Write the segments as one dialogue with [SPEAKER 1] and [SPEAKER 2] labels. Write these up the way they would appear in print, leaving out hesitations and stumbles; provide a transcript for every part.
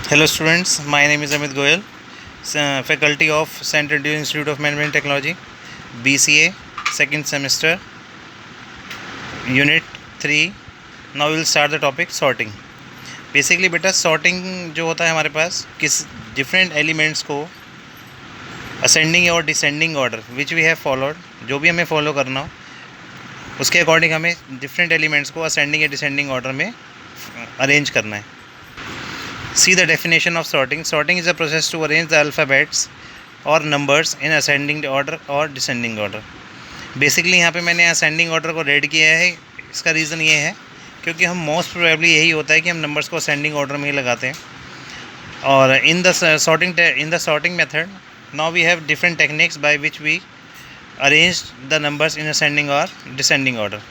[SPEAKER 1] Hello students, my name is Amit Goyal, faculty of Central Indian Institute of Management Technology, BCA, second semester, Unit 3. Now we will start the topic sorting. Basically बेटा sorting जो होता है हमारे पास किस different elements को ascending और descending order which we have followed, जो भी हमें फॉलो करना हो उसके अकॉर्डिंग हमें डिफरेंट एलिमेंट्स को असेंडिंग या डिसेंडिंग ऑर्डर में अरेंज करना है. See the definition of sorting. Sorting is a process to arrange the alphabets or numbers in ascending order or descending order. Basically यहाँ पे मैंने असेंडिंग ऑर्डर को रेड किया है. इसका रीज़न ये है क्योंकि हम मोस्ट प्रोबेबली यही होता है कि हम नंबर्स को असेंडिंग ऑर्डर में ही लगाते हैं. और in the sorting method now we have different techniques by which we arrange the numbers in ascending और descending order.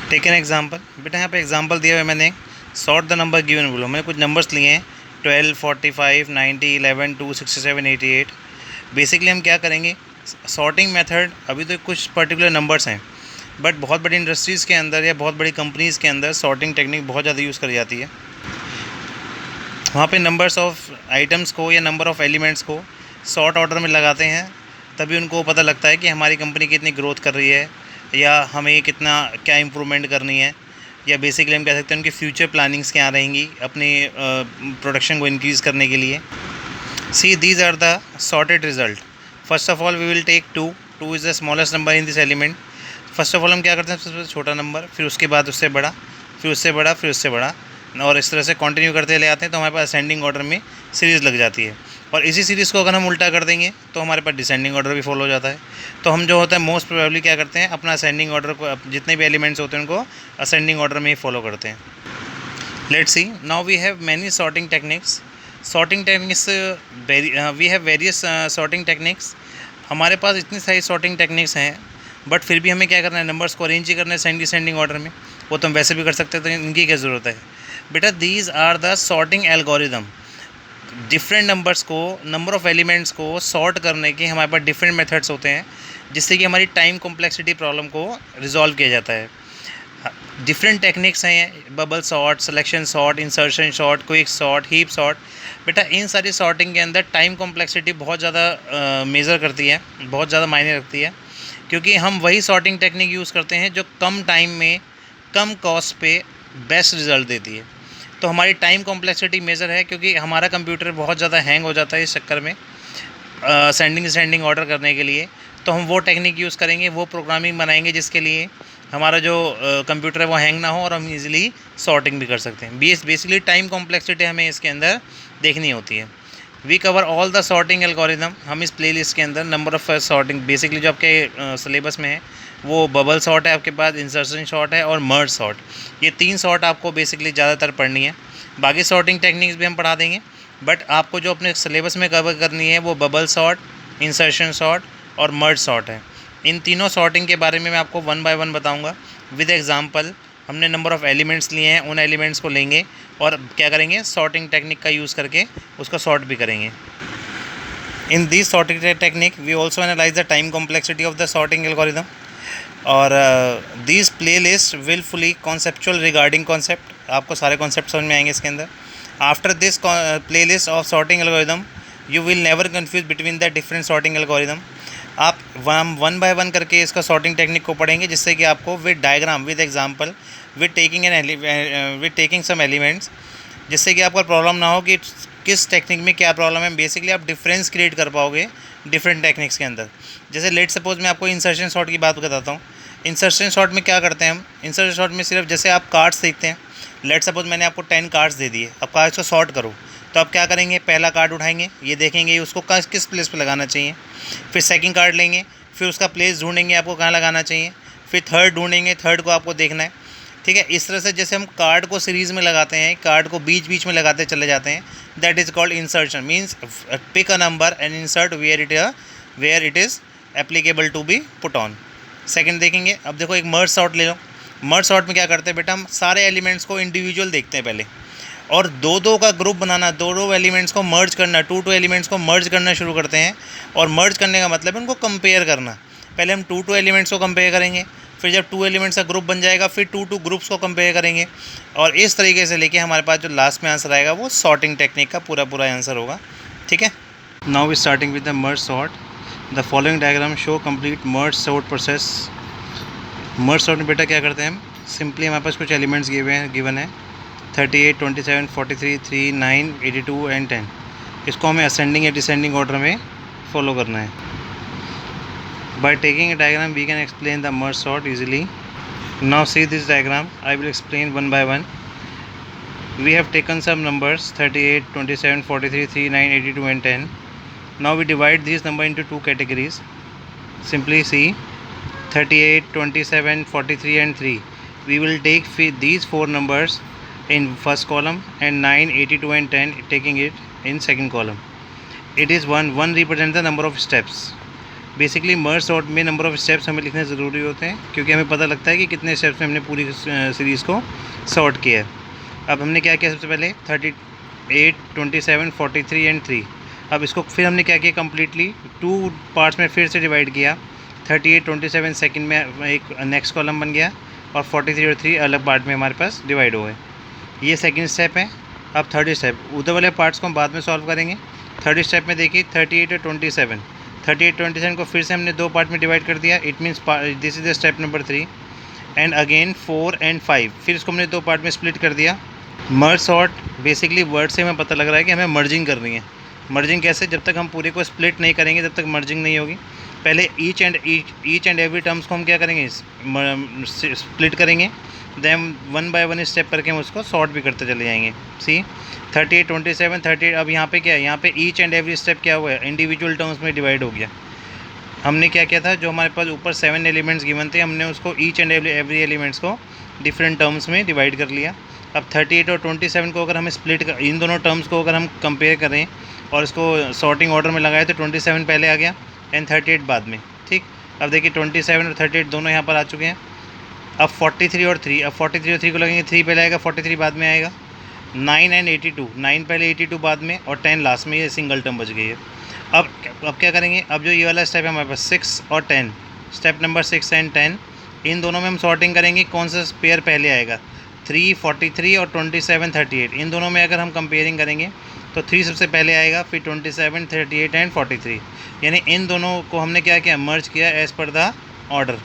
[SPEAKER 1] Take an example. बेटा यहाँ पे एग्जाम्पल दिया हुआ है मैंने. सॉर्ट द नंबर गिवन बोलो. मैंने कुछ नंबर्स लिए हैं 12, 45, 90, 11, 2, 67, 88. बेसिकली हम क्या करेंगे सॉर्टिंग मेथड. अभी तो कुछ पर्टिकुलर नंबर्स हैं बट बहुत बड़ी इंडस्ट्रीज़ के अंदर या बहुत बड़ी कंपनीज़ के अंदर सॉर्टिंग टेक्निक बहुत ज़्यादा यूज़ करी जाती है. वहाँ पे नंबर्स ऑफ आइटम्स को या नंबर ऑफ़ एलिमेंट्स को सॉर्ट ऑर्डर में लगाते हैं, तभी उनको पता लगता है कि हमारी कंपनी कितनी ग्रोथ कर रही है या हमें कितना क्या इम्प्रूवमेंट करनी है, या बेसिकली हम कह सकते हैं उनकी फ्यूचर प्लानिंग्स क्या रहेंगी अपने प्रोडक्शन को इंक्रीज़ करने के लिए. See these are the sorted result. First of all we will take 2 is the smallest number in this element. First of all हम क्या करते हैं सबसे छोटा नंबर, फिर उसके बाद उससे बड़ा, फिर उससे बड़ा, फिर उससे बड़ा, और इस तरह से कंटिन्यू करते ले आते हैं तो हमारे पास असेंडिंग ऑर्डर में सीरीज़ लग जाती है. और इसी सीरीज़ को अगर हम उल्टा कर देंगे तो हमारे पास डिसेंडिंग ऑर्डर भी फॉलो हो जाता है. तो हम जो होता है मोस्ट प्रोबेबली क्या करते हैं अपना असेंडिंग ऑर्डर को जितने भी एलिमेंट्स होते हैं उनको असेंडिंग ऑर्डर में ही फॉलो करते हैं. Let's see now we have many sorting techniques. Sorting techniques we have various sorting techniques. हमारे पास इतनी सारी सॉर्टिंग टेक्निक्स हैं बट फिर भी हमें क्या करना है नंबर्स को अरेंज ही करना है डिसेंडिंग ऑर्डर में. वो तो हम वैसे भी कर सकते हैं, तो इनकी क्या ज़रूरत है बेटा. These are the sorting algorithm. Different numbers को नंबर ऑफ़ एलिमेंट्स को सॉर्ट करने के हमारे पास डिफरेंट मेथड्स होते हैं जिससे कि हमारी टाइम कॉम्प्लेक्सिटी प्रॉब्लम को रिजॉल्व किया जाता है. डिफरेंट टेक्निक्स हैं bubble sort, selection sort, insertion sort, quick sort, heap sort. बेटा इन सारी सॉर्टिंग के अंदर टाइम कॉम्प्लेक्सिटी बहुत ज़्यादा मेज़र करती है, बहुत ज़्यादा मायने रखती है, क्योंकि हम वही सॉर्टिंग टेक्निक यूज़ करते हैं जो कम टाइम में कम कॉस्ट पे बेस्ट रिज़ल्ट देती है. तो हमारी टाइम कॉम्प्लेक्सिटी मेज़र है क्योंकि हमारा कंप्यूटर बहुत ज़्यादा हैंग हो जाता है इस चक्कर में सेंडिंग ऑर्डर करने के लिए. तो हम वो टेक्निक यूज़ करेंगे, वो प्रोग्रामिंग बनाएंगे जिसके लिए हमारा जो कंप्यूटर है वो हैंग ना हो और हम इजीली सॉर्टिंग भी कर सकते हैं. बेसिकली टाइम कॉम्प्लेक्सिटी हमें इसके अंदर देखनी होती है. We cover all the sorting algorithm. हम इस प्लेलिस्ट के अंदर नंबर ऑफ़ सॉर्टिंग बेसिकली जो आपके सिलेबस में है वो बबल सॉर्ट है आपके पास, इंसर्शन सॉर्ट है और मर्ज सॉर्ट. ये 3 सॉर्ट आपको बेसिकली ज़्यादातर पढ़नी है. बाकी सॉर्टिंग टेक्निक्स भी हम पढ़ा देंगे बट आपको जो अपने सिलेबस में कवर करनी है वो बबल सॉर्ट, इंसर्शन सॉर्ट और मर्ज सॉर्ट है. इन तीनों सॉर्टिंग के बारे में मैं आपको 1 बाय 1 बताऊंगा विद एग्जांपल. हमने नंबर ऑफ़ एलिमेंट्स लिए हैं, उन एलिमेंट्स को लेंगे और क्या करेंगे सॉर्टिंग टेक्निक का यूज़ करके उसको सॉर्ट भी करेंगे. In this sorting technique we also analyse the time complexity of the sorting algorithm. और this playlist will fully conceptual regarding concept. आपको सारे कॉन्सेप्ट समझ में आएंगे इसके अंदर. After this playlist of sorting algorithm you will never confuse between the different sorting algorithm. आप 1 by 1 करके इसका सॉर्टिंग टेक्निक को पढ़ेंगे जिससे कि आपको with diagram, with example, with taking some elements, जिससे कि आपका प्रॉब्लम ना हो कि किस टेक्निक में क्या प्रॉब्लम है. बेसिकली आप डिफरेंस क्रिएट कर पाओगे डिफरेंट टेक्निक्स के अंदर. जैसे लेट सपोज मैं आपको इंसर्शन शॉट की बात बताता हूँ. इंसर्शन शॉट में क्या करते हैं हम, इंसर्शन शॉट में सिर्फ जैसे आप कार्ड्स देखते हैं. लेट सपोज मैंने आपको 10 कार्ड्स दे दिए, अब कार्ड्स को सॉर्ट करो. तो आप क्या करेंगे पहला कार्ड उठाएंगे, ये देखेंगे उसको किस प्लेस पे लगाना चाहिए. फिर सेकंड कार्ड लेंगे, फिर उसका प्लेस ढूंढेंगे आपको कहाँ लगाना चाहिए. फिर थर्ड ढूंढेंगे, थर्ड को आपको देखना है. ठीक है, इस तरह से जैसे हम कार्ड को सीरीज़ में लगाते हैं, कार्ड को बीच बीच में लगाते चले जाते हैं. That is called insertion. Means pick a number and insert where it is applicable to be put on. Second देखेंगे. अब देखो एक मर्ज सॉर्ट ले लो. मर्ज सॉर्ट में क्या करते हैं बेटा हम सारे एलिमेंट्स को इंडिविजुअल देखते हैं पहले, और 2-2 का ग्रुप बनाना, 2-2 एलिमेंट्स को मर्ज करना, 2-2 एलिमेंट्स को मर्ज करना शुरू करते हैं. और मर्ज करने का मतलब है उनको कंपेयर करना. पहले हम 2-2 एलिमेंट्स को कंपेयर करेंगे, फिर जब 2 एलिमेंट्स का ग्रुप बन जाएगा फिर 2 ग्रुप्स को कंपेयर करेंगे, और इस तरीके से लेके हमारे पास जो लास्ट में आंसर आएगा वो सॉर्टिंग टेक्निक का पूरा आंसर होगा। ठीक है, now we starting with the merge sort. The following diagram show complete merge sort process. Merge sort में बेटा क्या करते हैं हम, सिंपली हमारे पास कुछ एलिमेंट्स गिवन है 38, 27, 43, 3, 9, 82 एंड 10। इसको हमें असेंडिंग या डिसेंडिंग ऑर्डर में फॉलो करना है। By taking a diagram we can explain the merge sort easily. Now see this diagram, I will explain one by one. We have taken some numbers 38, 27, 43, 3, 9, 82 and 10. Now we divide these numbers into 2 categories. Simply see 38, 27, 43 and 3. We will take these 4 numbers in first column and 9, 82 and 10 taking it in second column. It is 1 represents the number of steps. Basically merge sort में number of steps हमें लिखने ज़रूरी होते हैं, क्योंकि हमें पता लगता है कि कितने स्टेप्स में हमने पूरी सीरीज़ को सॉर्ट किया है। अब हमने क्या किया, सबसे पहले 38, 27, 43 एंड 3। अब इसको फिर हमने क्या किया, कम्प्लीटली 2 पार्ट्स में फिर से डिवाइड किया। 38, 27 सेकंड में एक नेक्स्ट कॉलम बन गया, और 43 और 3 अलग पार्ट में हमारे पास डिवाइड हो गए। ये सेकंड स्टेप है। अब थर्ड स्टेप, उधर वाले पार्ट्स को हम बाद में सॉल्व करेंगे। थर्ड स्टेप में देखिए 38 और 27, 38, 27 को फिर से हमने 2 पार्ट में डिवाइड कर दिया। It means this is the step number 3। And again 4 and 5, फिर इसको हमने 2 पार्ट में स्प्लिट कर दिया। मर्ज सॉर्ट बेसिकली वर्ड से हमें पता लग रहा है कि हमें मर्जिंग करनी है। मर्जिंग कैसे, जब तक हम पूरे को स्प्लिट नहीं करेंगे तब तक मर्जिंग नहीं होगी। पहले ईच एंड एवरी टर्म्स को हम क्या करेंगे, स्प्लिट करेंगे, देन 1 बाय 1 स्टेप करके हम उसको सॉर्ट भी करते चले जाएंगे। सी 38, 27, 38। अब यहाँ पे क्या है, यहाँ पे ईच एंड एवरी स्टेप क्या हुआ है, इंडिविजुअल टर्म्स में डिवाइड हो गया। हमने क्या किया था, जो हमारे पास ऊपर 7 एलिमेंट्स गिवन थे, हमने उसको ईच एंड एवरी एलिमेंट्स को डिफरेंट टर्म्स में डिवाइड कर लिया। अब 38 और 27 को अगर हम स्प्लिट कर, इन दोनों टर्म्स को अगर हम कंपेयर करें और इसको सॉर्टिंग ऑर्डर में लगाए तो 27 पहले आ गया एंड 38 बाद में। ठीक, अब देखिए 27 और 38 दोनों यहाँ पर आ चुके हैं। अब 43 और 3, अब 43 और 3 को लगेंगे, 3 पहले आएगा, 43 बाद में आएगा। 9 एंड 82, 9 पहले 82 बाद में, और 10 लास्ट में, ये सिंगल टर्म बच गई है। अब क्या करेंगे, अब जो ये वाला स्टेप है हमारे पास 6 और 10, स्टेप नंबर 6 एंड 10, इन दोनों में हम सॉर्टिंग करेंगे। कौन सा पेयर पहले आएगा, 3, 43 और 27, 38। इन दोनों में अगर हम कंपेयरिंग करेंगे तो 3 सबसे पहले आएगा, फिर 27, 38 एंड 43। यानी इन दोनों को हमने क्या किया, मर्ज किया एज़ पर द ऑर्डर।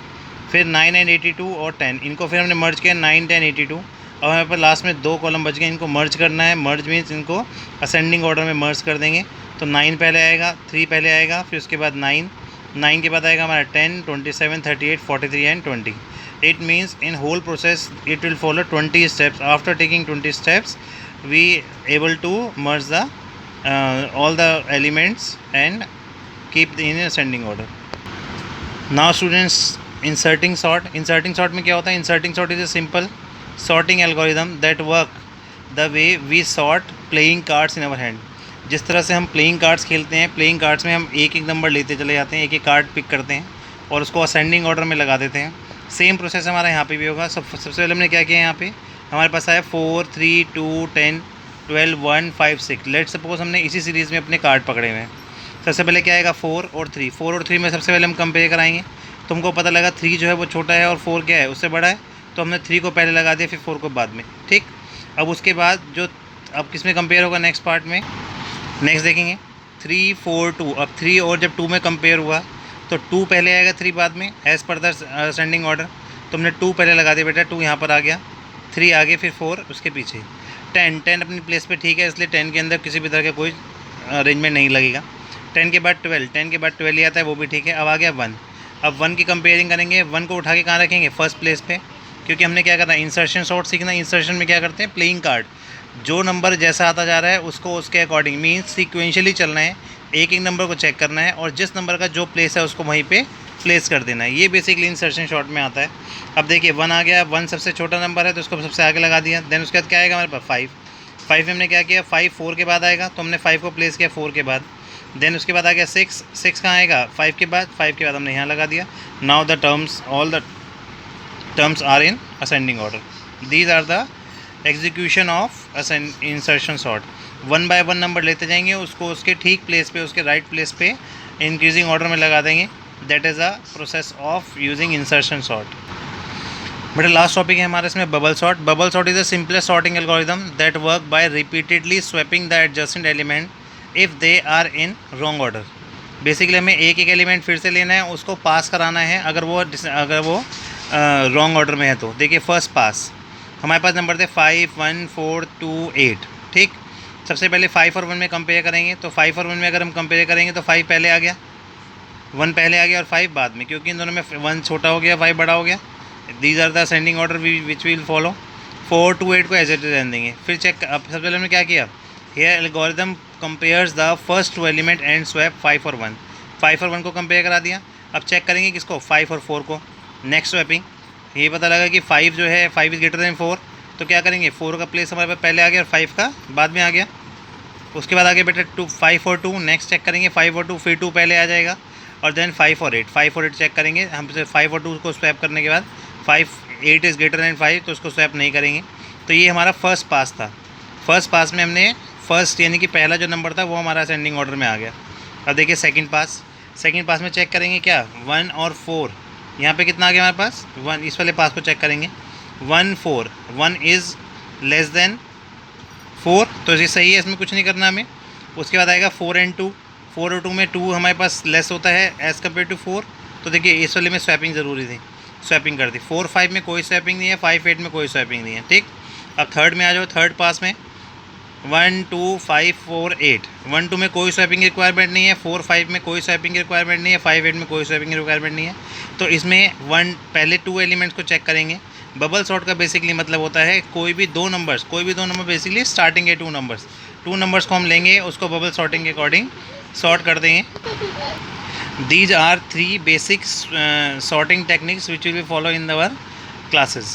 [SPEAKER 1] फिर 9 एंड 82 और 10, इनको फिर हमने मर्ज किया 9, 10, 82। अब हमारे पास लास्ट में 2 कॉलम बच गए, इनको मर्ज करना है। मर्ज मीन्स इनको असेंडिंग ऑर्डर में मर्ज कर देंगे। तो 9 पहले आएगा, 3 पहले आएगा, फिर उसके बाद 9 के बाद आएगा हमारा 10, 27, 38, 43 and 20। It means in whole process it will follow 20 steps. After taking 20 steps, we able to merge the all the elements and keep in ascending order. Now students, inserting sort. Inserting sort में क्या होता है? Inserting sort is a simple sorting algorithm that work the way we sort playing cards in our hand. जिस तरह से हम playing cards खेलते हैं, प्लेइंग कार्ड्स में हम एक एक नंबर लेते चले जाते हैं, एक एक कार्ड पिक करते हैं और उसको असेंडिंग ऑर्डर में लगा देते हैं। सेम प्रोसेस हमारा यहाँ पे भी होगा। सबसे पहले हमने क्या किया, यहाँ पे हमारे पास आया 4, 3, 2, 10, 12, 1, 5, 6। लेट सपोज हमने इसी सीरीज़ में अपने कार्ड पकड़े हुए हैं। सबसे पहले क्या आएगा, 4 और 3। 4 और 3 में सबसे पहले हम कंपेयर कराएंगे। तुमको पता लगा 3 जो है वो छोटा है और 4 क्या है, उससे बड़ा है, तो हमने 3 को पहले लगा दिया, फिर 4 को बाद में। ठीक, अब उसके बाद जो अब किस में कंपेयर होगा, नेक्स्ट पार्ट में। नेक्स्ट देखेंगे 3, 4, 2। अब 3 और जब 2 में कंपेयर हुआ तो 2 पहले आएगा, 3 बाद में, as per the ascending order. तुमने 2 पहले लगा दिया बेटा, 2 यहाँ पर आ गया, 3 आगे, फिर 4 उसके पीछे। 10 अपनी प्लेस पे ठीक है, इसलिए 10 के अंदर किसी भी तरह का कोई अरेंजमेंट नहीं लगेगा। 10 के बाद 12 ही आता है, वो भी ठीक है। अब आ गया 1। अब 1 की कंपेयरिंग करेंगे। 1 को उठा के कहाँ रखेंगे, फर्स्ट प्लेस पे, क्योंकि हमने क्या करना है, इंसर्शन सॉर्ट सीखना। इंसर्शन में क्या करते हैं, प्लेइंग कार्ड, जो नंबर जैसा आता जा रहा है उसको उसके अकॉर्डिंग, मीन्स सीक्वेंशियली चलना है, एक एक नंबर को चेक करना है और जिस नंबर का जो प्लेस है उसको वहीं पे प्लेस कर देना है। ये बेसिकली इंसर्शन शॉर्ट में आता है। अब देखिए 1 आ गया, 1 सबसे छोटा नंबर है तो उसको सबसे आगे लगा दिया। देन उसके बाद क्या आएगा हमारे पास 5 में हमने क्या किया, 5 4 के बाद आएगा, तो हमने 5 को प्लेस किया 4 के बाद। देन उसके बाद आ गया 6 कहाँ आएगा, 5 के बाद हमने यहाँ लगा दिया। Now the terms, all the terms are in ascending order. These are the execution of insertion sort. 1 by 1 number लेते जाएंगे, उसको उसके ठीक प्लेस पे, उसके राइट प्लेस पे इंक्रीजिंग ऑर्डर में लगा देंगे। That is a process of using insertion sort. बेटा लास्ट टॉपिक है हमारा इसमें bubble sort. Bubble sort is the simplest sorting algorithm that work by repeatedly swapping the adjacent element if they are in wrong order. Basically हमें एक एक element फिर से लेना है, उसको पास कराना है अगर वो रॉन्ग ऑर्डर में है तो. देखिए फर्स्ट पास हमारे पास नंबर थे 5 1 4 2 8. ठीक, सबसे पहले 5 और 1 में कंपेयर करेंगे तो 5 और 1 में अगर हम कंपेयर करेंगे तो 5 पहले आ गया, 1 पहले आ गया और 5 बाद में, क्योंकि इन दोनों में 1 छोटा हो गया 5 बड़ा हो गया. These are the ascending order which will follow. 4 to 8 को एज इट इज रहने देंगे. फिर चेक, अब सबसे पहले हमने क्या किया, here algorithm compares the first 2 element and swap 5 और 1. 5 और 1 को कंपेयर करा दिया. अब चेक करेंगे किसको, 5 और 4 को. नेक्स्ट स्वैपिंग, ये पता लगा कि 5 जो है 5 इज ग्रेटर देन 4, तो क्या करेंगे 4 का प्लेस हमारे पास पहले आ गया और 5 का बाद में आ गया. उसके बाद आगे बेटा 5 और 2. नेक्स्ट चेक करेंगे 5 और 2, फिर 2 पहले आ जाएगा और देन 5 और 8. 5 और 8 चेक करेंगे हम. 5 और 2 को स्वैप करने के बाद 8 इज़ ग्रेटर दैन 5, तो उसको स्वैप नहीं करेंगे. तो ये हमारा फर्स्ट पास था. फर्स्ट पास में हमने फर्स्ट यानी कि पहला जो नंबर था वो हमारा असेंडिंग ऑर्डर में आ गया. अब देखिए सेकंड पास. सेकंड पास में चेक करेंगे क्या, 1 और 4. यहाँ पे कितना आ गया हमारे पास 1. इस वाले पास को चेक करेंगे 1 4, 1 इज़ लेस देन 4, तो ये सही है, इसमें कुछ नहीं करना हमें. उसके बाद आएगा 4 and 2. 4 और 2 में 2 हमारे पास लेस होता है एज़ कम्पेयर टू 4, तो देखिए इस वाले में स्वैपिंग ज़रूरी थी, स्वैपिंग कर दी. 4 5 में कोई स्वैपिंग नहीं है, 5 8 में कोई स्वैपिंग नहीं है. ठीक, अब थर्ड में आ जाओ. थर्ड पास में 1 2 5 4 8. 1 2 में कोई स्वैपिंग रिक्वायरमेंट नहीं है, 4 5 में कोई स्वैपिंग रिक्वायरमेंट नहीं है, 5 8 में कोई स्वैपिंग रिक्वायरमेंट नहीं है. तो इसमें पहले 2 एलिमेंट्स को चेक करेंगे. बबल सॉर्ट का बेसिकली मतलब होता है कोई भी दो नंबर बेसिकली स्टार्टिंग के 2 नंबर्स को हम लेंगे, उसको बबल सॉर्टिंग के अकॉर्डिंग सॉर्ट कर देंगे. These are 3 basic sorting techniques which we will follow in our classes.